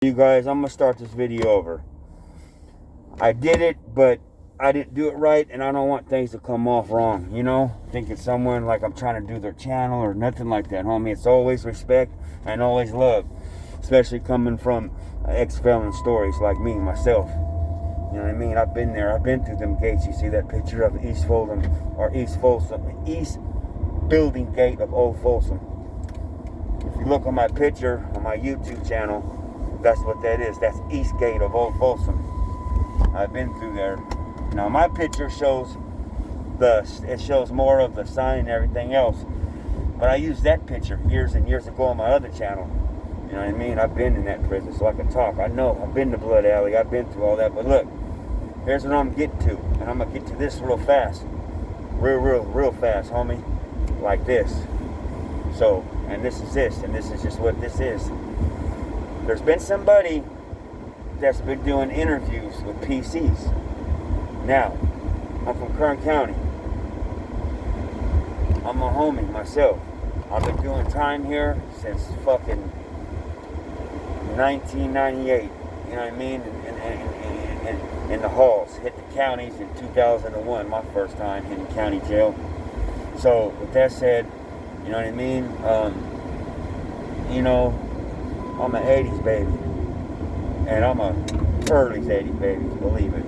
You guys, I'm gonna start this video over. I did it, but I didn't do it right, and I don't want things to come off wrong, you know? Thinking someone like I'm trying to do their channel or nothing like that, homie. It's always respect and always love, especially coming from ex-felon stories like me, myself. You know what I mean? I've been there. I've been through them gates. You see that picture of East Folsom, or East building gate of Old Folsom. If you look on my picture on my YouTube channel, that's what that is. That's East Gate of Old Folsom. I've been through there. Now my picture shows more of the sign and everything else. But I used that picture years and years ago on my other channel. You know what I mean? I've been in that prison, so I can talk. I know. I've been to Blood Alley. I've been through all that. But look, here's what I'm getting to. And I'm going to get to this real fast. Real fast, homie. Like this. So, and this is this. And this is just what this is. There's been somebody that's been doing interviews with PCs. Now, I'm from Kern County. I'm a homie myself. I've been doing time here since fucking 1998. You know what I mean? In the halls. Hit the counties in 2001, my first time hitting county jail. So, with that said, you know what I mean? I'm an 80s baby. And I'm a early 80s baby, believe it.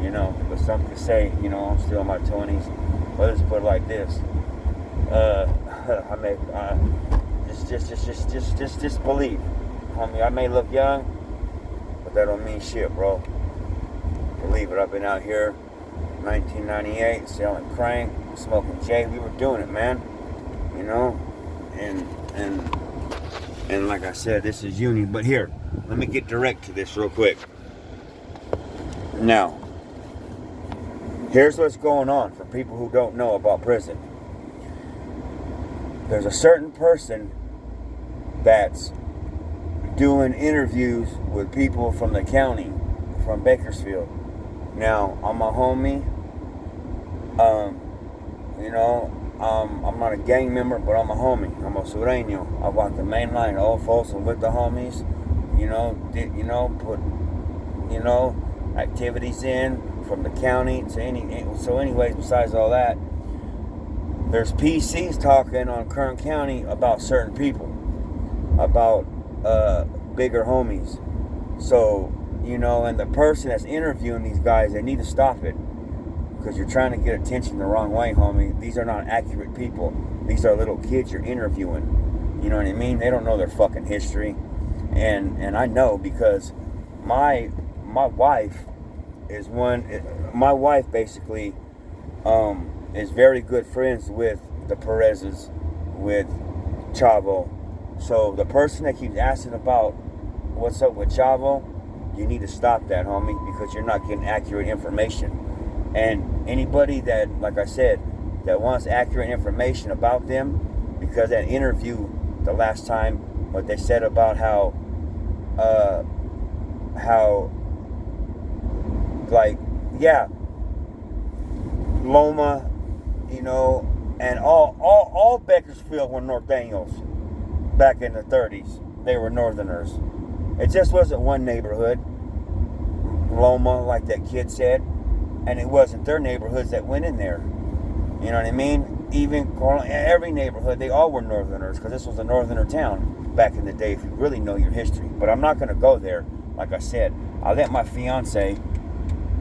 You know, but some could say, you know, I'm still in my 20s. But let's put it like this. Just believe. Homie, I may look young, but that don't mean shit, bro. Believe it, I've been out here 1998, selling crank, smoking J. We were doing it, man. You know? And like I said, this is uni. But here, let me get direct to this real quick. Now, here's what's going on for people who don't know about prison. There's a certain person that's doing interviews with people from the county, from Bakersfield. Now, I'm a homie. I'm not a gang member, but I'm a homie. I'm a sureño. I walk the main line, Old Folsom, with the homies. Put activities in from the county to anyways, besides all that, there's PCs talking on Kern County about certain people, about bigger homies. So, and the person that's interviewing these guys, they need to stop it. Because you're trying to get attention the wrong way, homie. These are not accurate people. These are little kids you're interviewing. You know what I mean? They don't know their fucking history. And I know because my wife is my wife basically is very good friends with the Perez's, with Chavo. So the person that keeps asking about what's up with Chavo, you need to stop that, homie, because you're not getting accurate information. And anybody that, like I said, that wants accurate information about them, because that interview the last time, what they said about how Loma, and all Bakersfield were Norteños back in the 30s. They were Northerners. It just wasn't one neighborhood, Loma, like that kid said. And it wasn't their neighborhoods that went in there. You know what I mean? Even every neighborhood, they all were Northerners, because this was a Northerner town back in the day, if you really know your history. But I'm not going to go there. Like I said, I let my fiance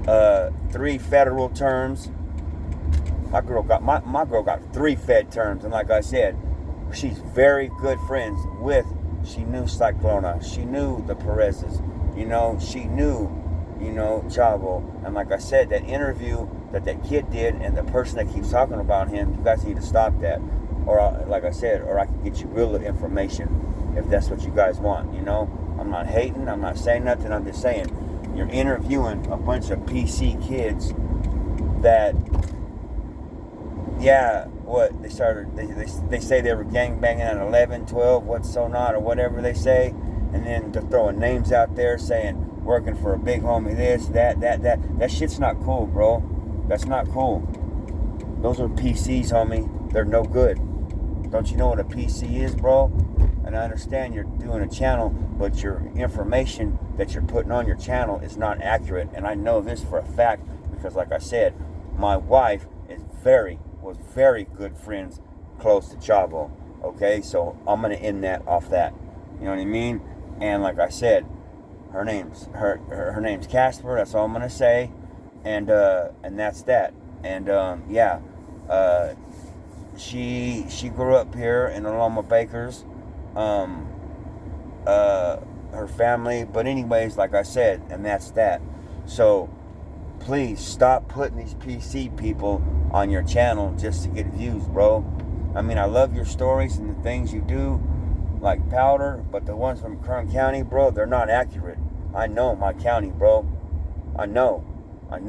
3 federal terms. My girl got 3 Fed terms. And like I said, she's very good friends with, she knew Cyclona. She knew the Perez's. She knew Chavo. And like I said, that interview that kid did and the person that keeps talking about him, you guys need to stop that. Or like I said, or I can get you real information if that's what you guys want. I'm not hating, I'm not saying nothing, I'm just saying you're interviewing a bunch of PC kids that they say they were gangbanging at 11, 12, what's so not, or whatever they say, and then they're throwing names out there saying working for a big homie, this, that shit's not cool, bro. That's not cool. Those are PCs, homie. They're no good. Don't you know what a PC is, bro? and I understand you're doing a channel, but your information that you're putting on your channel is not accurate. And I know this for a fact because, like I said, my wife was very good friends close to Chavo. Okay, so I'm gonna end that off that. You know what I mean? And like I said, her name's Casper. That's all I'm gonna say. And that's that. And she grew up here in the Loma Bakers. Her family. But anyways, like I said, and that's that. So please stop putting these PC people on your channel just to get views, bro. I mean, I love your stories and the things you do, like Powder, but the ones from Kern County, bro, they're not accurate. I know my county, bro. I know. I'm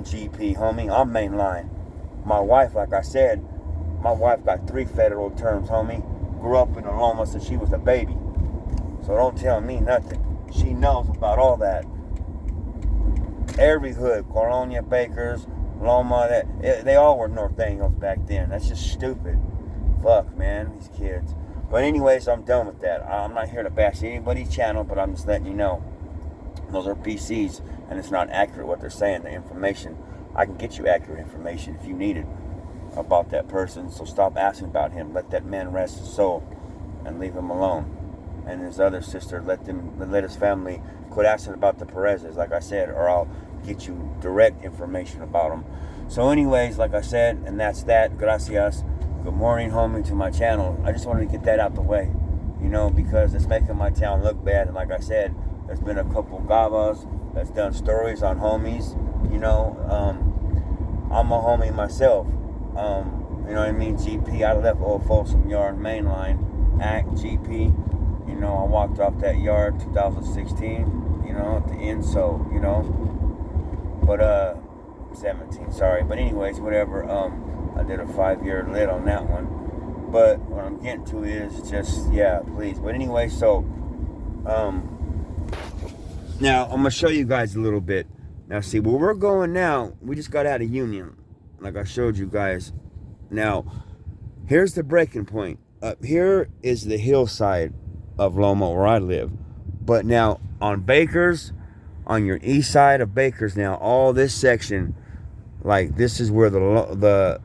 GP, homie. I'm mainline. My wife, like I said, my wife got 3 federal terms, homie. Grew up in the Loma since she was a baby. So don't tell me nothing. She knows about all that. Every hood, Colonia, Bakers, Loma, they all were North Angles back then. That's just stupid. Fuck, man, these kids. But anyways, I'm done with that. I'm not here to bash anybody's channel, but I'm just letting you know. Those are PCs, and it's not accurate what they're saying, the information. I can get you accurate information if you need it about that person. So stop asking about him. Let that man rest his soul and leave him alone. And his other sister, let his family quit asking about the Perez's, like I said, or I'll get you direct information about them. So anyways, like I said, and that's that. Gracias. Good morning, homie, to my channel. I just wanted to get that out the way, you know, because it's making my town look bad. And like I said, there's been a couple gavas that's done stories on homies, you know. I'm a homie myself. You know what I mean? GP, I left Old Folsom Yard mainline, act GP. You know, I walked off that yard 2016, you know, at the end, so, you know. But, 17, sorry. But anyways, whatever, I did a 5-year lit on that one. But what I'm getting to is just, yeah, please. But anyway, so, now I'm going to show you guys a little bit. Now, see, where we're going now, we just got out of Union, like I showed you guys. Now, here's the breaking point. Up here is the hillside of Loma where I live. But now, on Bakers, on your east side of Bakers now, all this section, like this is where the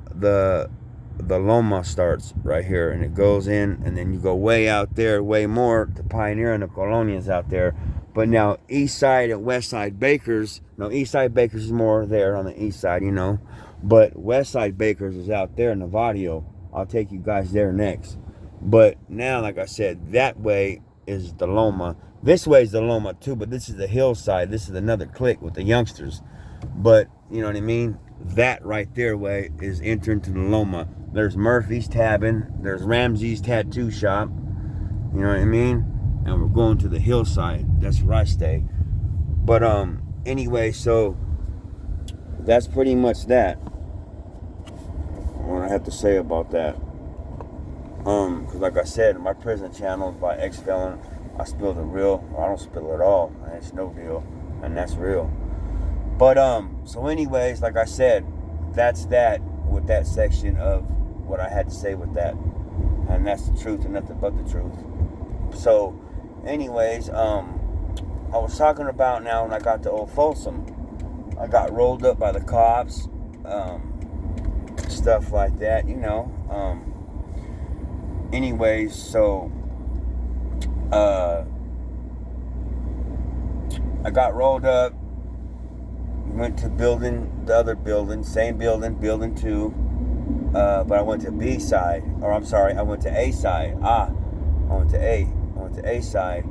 Loma starts right here, and it goes in, and then you go way out there, way more to Pioneer and the Colonias out there. But now east side and west side Bakers, no, east side Bakers is more there on the east side, you know, but west side Bakers is out there in Navajo. I'll take you guys there next. But now, like I said, that way is the Loma. This way is the Loma too, but this is the hillside. This is another clique with the youngsters. But, you know what I mean? That right there way is entering to the Loma. There's Murphy's Tabbin. There's Ramsey's Tattoo Shop. You know what I mean? And we're going to the hillside. That's where I stay. But, anyway, so that's pretty much that. What I have to say about that. Because like I said, my prison channel is by ex-felon. I spill the real. I don't spill it all. It's no deal. And that's real. But, so anyways, like I said, that's that with that section of what I had to say with that. And that's the truth and nothing but the truth. So, anyways, I was talking about now when I got to Old Folsom. I got rolled up by the cops. Stuff like that, you know. Anyways, so I got rolled up, went to the other building, same building, building 2, but I went to B side, or I'm sorry, I went to A side. I went to A side.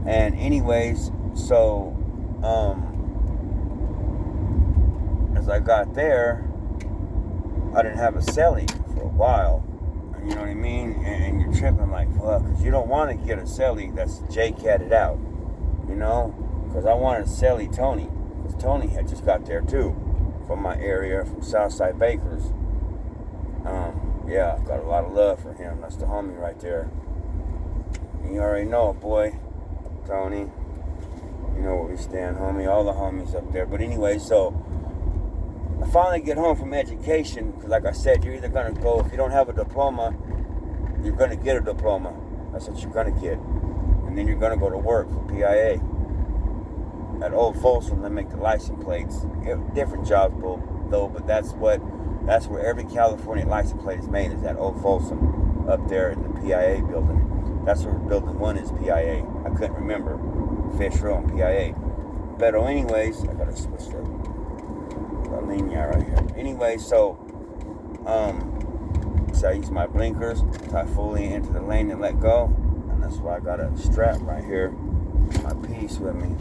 And anyways, so as I got there, I didn't have a cellie for a while. You know what I mean? And you're tripping like, fuck, because you don't want to get a cellie that's J-catted out, you know? Because I wanted to cellie Tony, because Tony had just got there too, from my area, from Southside Bakers. Yeah, I've got a lot of love for him. That's the homie right there. You already know it, boy, Tony. You know where we stand, homie. All the homies up there. But anyway, so I finally get home from education, because like I said, you're either going to go, if you don't have a diploma, you're going to get a diploma. That's what you're going to get. And then you're going to go to work for PIA. At Old Folsom, they make the license plates. Different jobs, though, but that's where every California license plate is made, is at Old Folsom, up there in the PIA building. That's where building 1 is, PIA. I couldn't remember Fish Row and PIA. But anyways, I gotta switch the linea right here. Anyway, so I use my blinkers, tie fully into the lane and let go. And that's why I got a strap right here, my piece with me.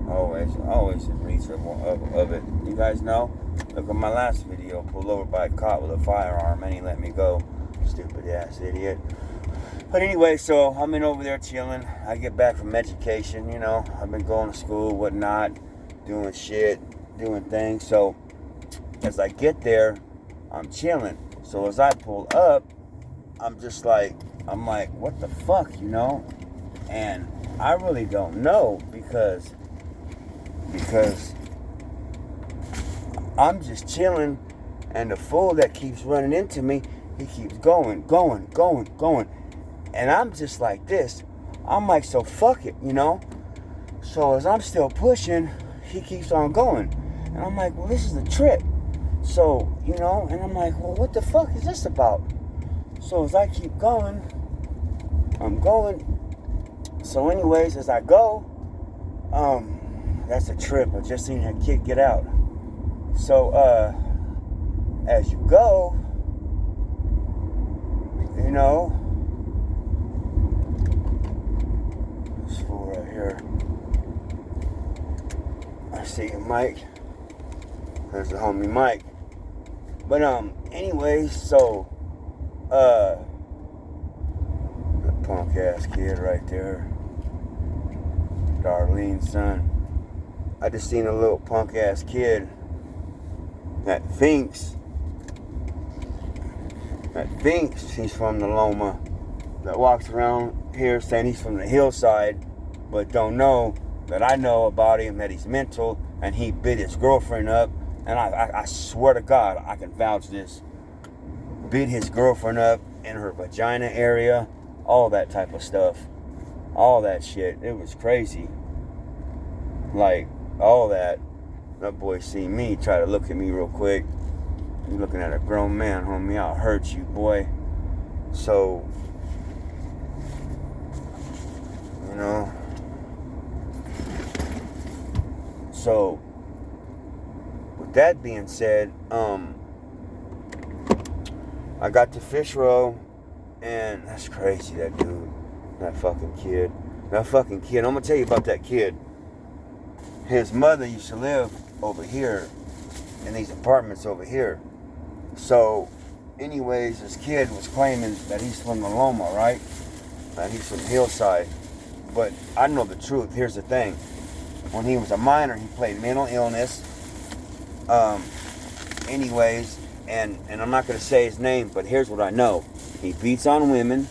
Always in reach of it. You guys know? Look at my last video. Pulled over by a cop with a firearm and he let me go. Stupid ass idiot. But anyway, so I'm in over there chilling. I get back from education, you know. I've been going to school, whatnot, doing shit, doing things. So as I get there, I'm chilling. So as I pull up, I'm like, what the fuck, you know? And I really don't know because I'm just chilling, and the fool that keeps running into me, he keeps going. And I'm just like this. I'm like, so fuck it, you know? So as I'm still pushing, he keeps on going. And I'm like, well, this is a trip. So, you know, and I'm like, well, what the fuck is this about? So as I keep going, I'm going. So anyways, as I go, that's a trip. I just seen that kid get out. So, as you go, you know, this fool right here, I see you, Mike. There's the homie Mike. But, anyways, so, that punk ass kid right there, Darlene's son. I just seen a little punk ass kid that thinks he's from the Loma, that walks around here saying he's from the hillside, but don't know that I know about him, that he's mental, and he bit his girlfriend up. And I swear to God, I can vouch this. Bit his girlfriend up in her vagina area, all that type of stuff, all that shit. It was crazy. Like, all that. That boy see me, try to look at me real quick. You looking at a grown man, homie. I'll hurt you, boy. So, you know. So, with that being said, I got to Fish Row, and that's crazy, that dude. That fucking kid. I'm gonna tell you about that kid. His mother used to live over here in these apartments over here. So, anyways, this kid was claiming that he's from the Loma, right? And he's from Hillside. But I know the truth. Here's the thing. When he was a minor, he played mental illness. Anyways, and I'm not going to say his name, but here's what I know. He beats on women.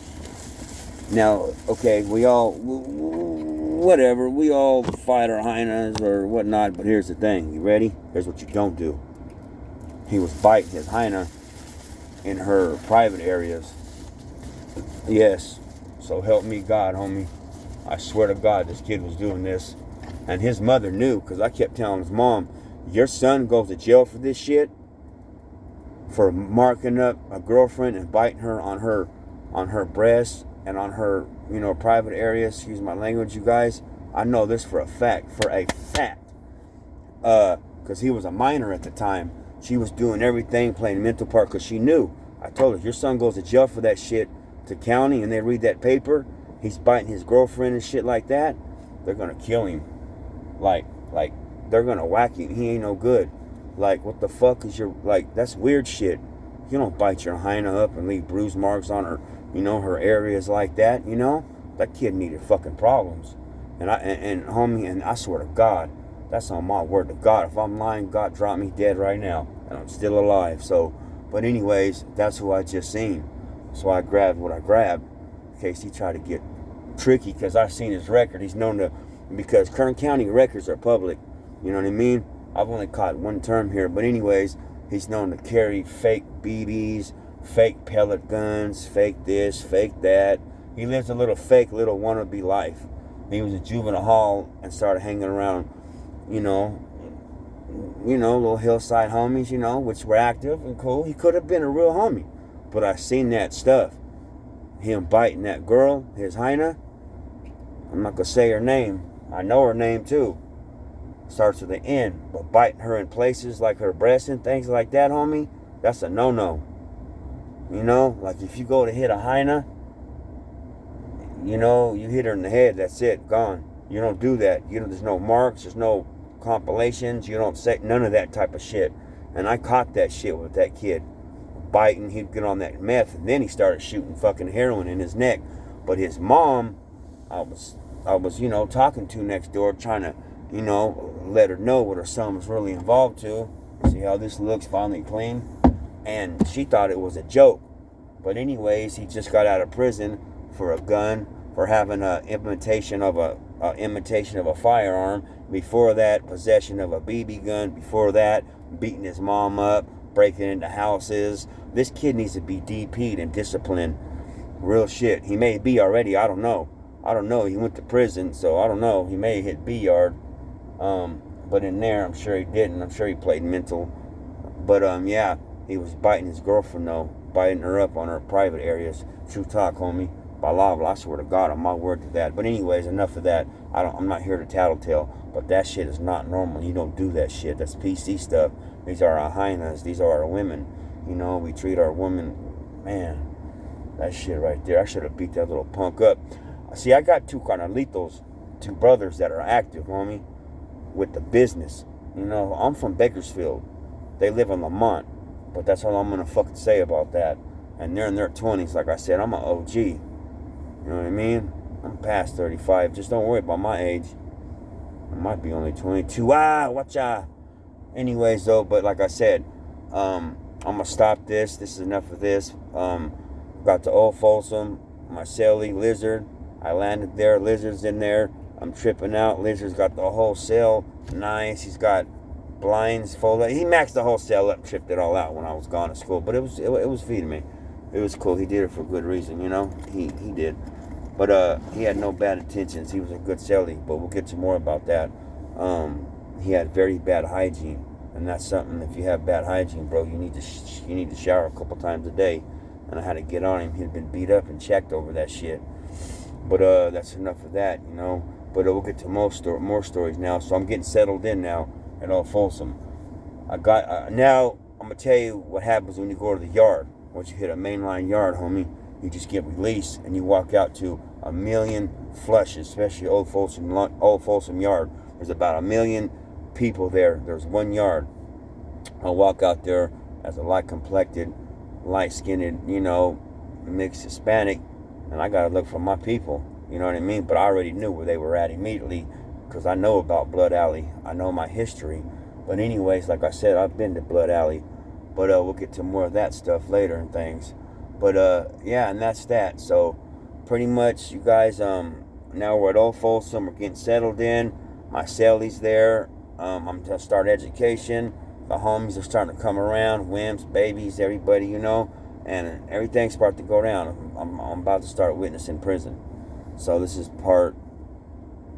Now, okay, we all fight our hyenas or whatnot, but here's the thing. You ready? Here's what you don't do. He was biting his hyena in her private areas. Yes. So help me God, homie. I swear to God, this kid was doing this. And his mother knew, because I kept telling his mom, your son goes to jail for this shit, for marking up a girlfriend and biting her on her breast and on her, private areas. Excuse my language, you guys. I know this for a fact. Because he was a minor at the time. She was doing everything, playing mental part, because she knew. I told her, your son goes to jail for that shit, to county, and they read that paper, he's biting his girlfriend and shit like that, they're gonna kill him. Like, they're gonna whack him. He ain't no good. Like, what the fuck is your, that's weird shit. You don't bite your hyena up and leave bruise marks on her, her areas like that, That kid needed fucking problems. And homie, and I swear to God, that's on my word to God. If I'm lying, God drop me dead right now. And I'm still alive. So, but anyways, that's who I just seen. So I grabbed what I grabbed. In case he tried to get tricky, because I've seen his record. He's known to, because Kern County records are public. You know what I mean? I've only caught one term here. But anyways, he's known to carry fake BBs, fake pellet guns, fake this, fake that. He lives a little fake, little wannabe life. He was at juvenile hall and started hanging around, you know, little hillside homies, which were active and cool. He could have been a real homie, but I seen that stuff. Him biting that girl, his hyena. I'm not gonna say her name. I know her name too. Starts with an N, but biting her in places like her breast and things like that, homie, that's a no-no. Like if you go to hit a hyena, you hit her in the head, that's it, gone. You don't do that. There's no marks, there's no compilations, you don't say none of that type of shit. And I caught that shit with that kid. Biting, he'd get on that meth, and then he started shooting fucking heroin in his neck. But his mom, I was talking to next door, trying to, let her know what her son was really involved to. See how this looks finally clean? And she thought it was a joke. But anyways, he just got out of prison for a gun, for having an imitation of a firearm. Before that, possession of a BB gun. Before that, beating his mom up, breaking into houses. This kid needs to be DP'd and disciplined. Real shit. He may be already, I don't know. He went to prison, so I don't know. He may hit B yard. But in there, I'm sure he didn't. I'm sure he played mental. But yeah, he was biting his girlfriend though, biting her up on her private areas. True talk, homie. By law, I swear to God, on my word to that. But anyways, enough of that. I'm not here to tattletale, but that shit is not normal. You don't do that shit. That's PC stuff. These are our hyenas. These are our women. We treat our women, man. That shit right there. I should have beat that little punk up. See, I got two carnalitos, two brothers that are active, homie, with the business. I'm from Bakersfield. They live in Lamont, but that's all I'm gonna fucking say about that. And they're in their 20s. Like I said, I'm an OG. You know what I mean? I'm past 35. Just don't worry about my age. I might be only 22. Watch out. Anyways, though, but like I said, I'm gonna stop this. This is enough of this. Got to Old Folsom, my cellie, Lizard. I landed there. Lizard's in there. I'm tripping out. Lizard's got the whole cell. Nice. He's got blinds folded. He maxed the whole cell up and tripped it all out when I was gone to school. But it was feeding me. It was cool. He did it for good reason, He did. But he had no bad intentions. He was a good cellie. But we'll get to more about that. He had very bad hygiene, and that's something. If you have bad hygiene, bro, you need to shower a couple times a day. And I had to get on him. He'd been beat up and checked over that shit. But that's enough of that, But we'll get to more stories now. So I'm getting settled in now at Old Folsom. Now I'm gonna tell you what happens when you go to the yard. Once you hit a mainline yard, homie, you just get released and you walk out to a million flushes, especially Old Folsom yard. There's about 1 million people there. There's one yard. I'll walk out there as a light-complected, light-skinned, mixed Hispanic, and I gotta look for my people. You know what I mean? But I already knew where they were at immediately because I know about Blood Alley. I know my history. But anyways, like I said, I've been to Blood Alley. But we'll get to more of that stuff later and things. But yeah, and that's that. So pretty much, you guys, now we're at Old Folsom. We're getting settled in. My cellie's there. I'm going to start education. The homies are starting to come around. Wimps, babies, everybody, And everything's about to go down. I'm about to start witnessing prison. So this is part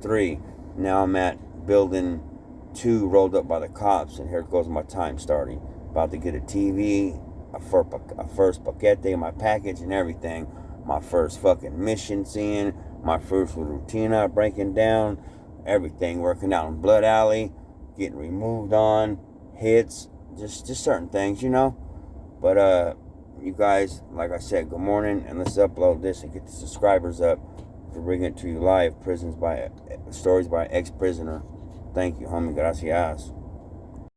3. Now I'm at building 2, rolled up by the cops, and here goes my time starting. About to get a TV, a first paquete in my package and everything. My first fucking mission scene, my first routine breaking down, everything working out in Blood Alley, getting removed on, hits, just certain things, But you guys, like I said, good morning, and let's upload this and get the subscribers up to bring it to you live. Stories by ex-prisoner. Thank you, homie. Gracias.